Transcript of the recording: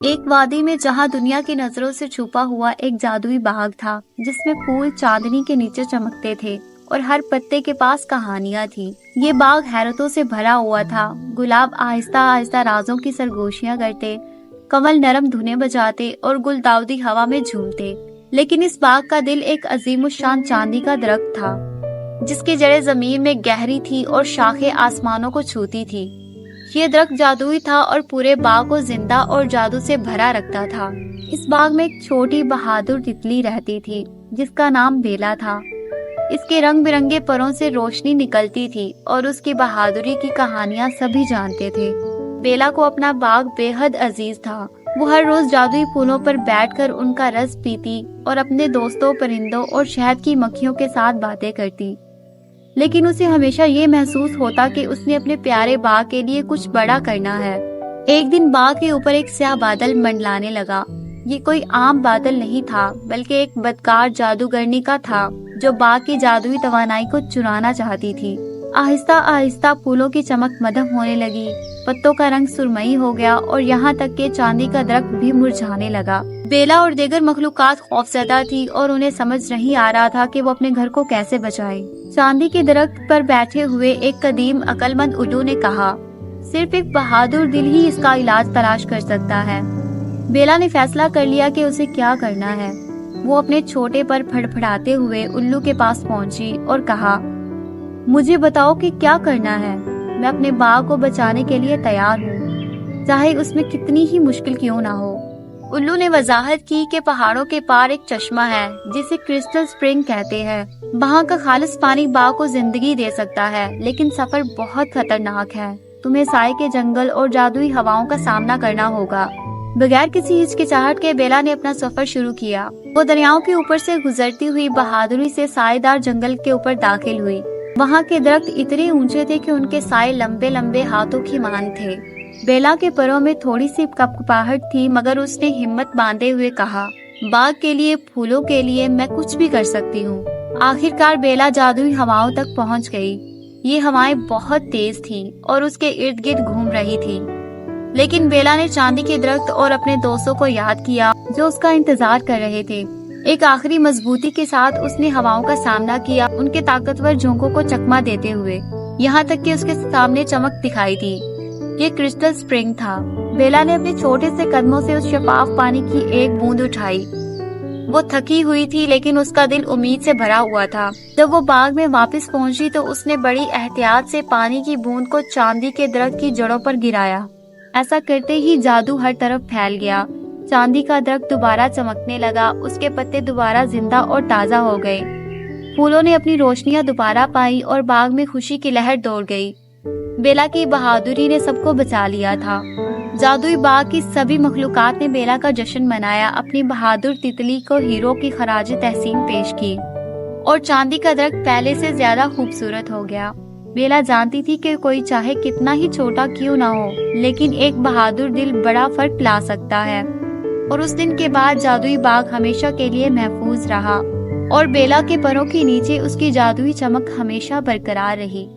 ایک وادی میں جہاں دنیا کی نظروں سے چھپا ہوا ایک جادوئی باغ تھا، جس میں پھول چاندنی کے نیچے چمکتے تھے اور ہر پتے کے پاس کہانیاں تھیں۔ یہ باغ حیرتوں سے بھرا ہوا تھا۔ گلاب آہستہ آہستہ رازوں کی سرگوشیاں کرتے، کمل نرم دھنیں بجاتے اور گل داودی ہوا میں جھومتے۔ لیکن اس باغ کا دل ایک عظیم الشان چاندی کا درخت تھا، جس کی جڑیں زمین میں گہری تھی اور شاخیں آسمانوں کو چھوتی تھی۔ یہ درخت جادوئی تھا اور پورے باغ کو زندہ اور جادو سے بھرا رکھتا تھا۔ اس باغ میں ایک چھوٹی بہادر تتلی رہتی تھی، جس کا نام بیلا تھا۔ اس کے رنگ برنگے پروں سے روشنی نکلتی تھی اور اس کی بہادری کی کہانیاں سبھی جانتے تھے۔ بیلا کو اپنا باغ بے حد عزیز تھا۔ وہ ہر روز جادوئی پھولوں پر بیٹھ کر ان کا رس پیتی اور اپنے دوستوں، پرندوں اور شہد کی مکھیوں کے ساتھ باتیں کرتی۔ لیکن اسے ہمیشہ یہ محسوس ہوتا کہ اس نے اپنے پیارے باغ کے لیے کچھ بڑا کرنا ہے۔ ایک دن باغ کے اوپر ایک سیاہ بادل منڈلانے لگا۔ یہ کوئی عام بادل نہیں تھا، بلکہ ایک بدکار جادوگرنی کا تھا، جو باغ کی جادوئی توانائی کو چرانا چاہتی تھی۔ آہستہ آہستہ پھولوں کی چمک مدھم ہونے لگی، پتوں کا رنگ سرمئی ہو گیا اور یہاں تک کہ چاندی کا درخت بھی مرجھانے لگا۔ بیلا اور دیگر مخلوقات خوفزدہ تھی اور انہیں سمجھ نہیں آ رہا تھا کہ وہ اپنے گھر کو کیسے بچائے۔ چاندی کے درخت پر بیٹھے ہوئے ایک قدیم عقل مند الو نے کہا، صرف ایک بہادر دل ہی اس کا علاج تلاش کر سکتا ہے۔ بیلا نے فیصلہ کر لیا کہ اسے کیا کرنا ہے۔ وہ اپنے چھوٹے پر پھڑپھڑاتے ہوئے الو کے پاس پہنچی اور کہا، مجھے بتاؤ کہ کیا کرنا ہے۔ میں اپنے باغ کو بچانے کے لیے تیار ہوں، چاہے اس میں کتنی ہی مشکل کیوں نہ ہو۔ الو نے وضاحت کی کہ پہاڑوں کے پار ایک چشمہ ہے، جسے کرسٹل سپرنگ کہتے ہیں۔ وہاں کا خالص پانی باغ کو زندگی دے سکتا ہے، لیکن سفر بہت خطرناک ہے۔ تمہیں سائے کے جنگل اور جادوئی ہواؤں کا سامنا کرنا ہوگا۔ بغیر کسی ہچکچاہٹ کے بیلا نے اپنا سفر شروع کیا۔ وہ دریاؤں کے اوپر سے گزرتی ہوئی بہادری سے سائے دار جنگل کے اوپر داخل ہوئی۔ وہاں کے درخت اتنے اونچے تھے کہ ان کے سائے لمبے لمبے ہاتھوں کی مانند تھے۔ بیلا کے پروں میں تھوڑی سی کپکپاہٹ تھی، مگر اس نے ہمت باندھے ہوئے کہا، باغ کے لیے، پھولوں کے لیے میں کچھ بھی کر سکتی ہوں۔ آخرکار بیلا جادوئی ہواؤں تک پہنچ گئی۔ یہ ہوائیں بہت تیز تھیں اور اس کے ارد گرد گھوم رہی تھی۔ لیکن بیلا نے چاندی کے درخت اور اپنے دوستوں کو یاد کیا، جو اس کا انتظار کر رہے تھے۔ ایک آخری مضبوطی کے ساتھ اس نے ہواؤں کا سامنا کیا، ان کے طاقتور جھونکوں کو چکما دیتے ہوئے، یہاں تک کہ اس کے سامنے چمک دکھائی دی۔ یہ کرسٹل سپرنگ تھا۔ بیلا نے اپنے چھوٹے سے قدموں سے اس شفاف پانی کی ایک بوند اٹھائی۔ وہ تھکی ہوئی تھی، لیکن اس کا دل امید سے بھرا ہوا تھا۔ جب وہ باغ میں واپس پہنچی تو اس نے بڑی احتیاط سے پانی کی بوند کو چاندی کے درخت کی جڑوں پر گرایا۔ ایسا کرتے ہی جادو ہر طرف پھیل گیا۔ چاندی کا درخت دوبارہ چمکنے لگا، اس کے پتے دوبارہ زندہ اور تازہ ہو گئے۔ پھولوں نے اپنی روشنیاں دوبارہ پائی اور باغ میں خوشی کی لہر دوڑ گئی۔ بیلا کی بہادری نے سب کو بچا لیا تھا۔ جادوئی باغ کی سبھی مخلوقات نے بیلا کا جشن منایا، اپنی بہادر تتلی کو ہیرو کی خراج تحسین پیش کی، اور چاندی کا درخت پہلے سے زیادہ خوبصورت ہو گیا۔ بیلا جانتی تھی کہ کوئی چاہے کتنا ہی چھوٹا کیوں نہ ہو، لیکن ایک بہادر دل بڑا فرق لا سکتا ہے۔ اور اس دن کے بعد جادوئی باغ ہمیشہ کے لیے محفوظ رہا، اور بیلا کے پروں کے نیچے اس کی جادوئی چمک ہمیشہ برقرار رہی۔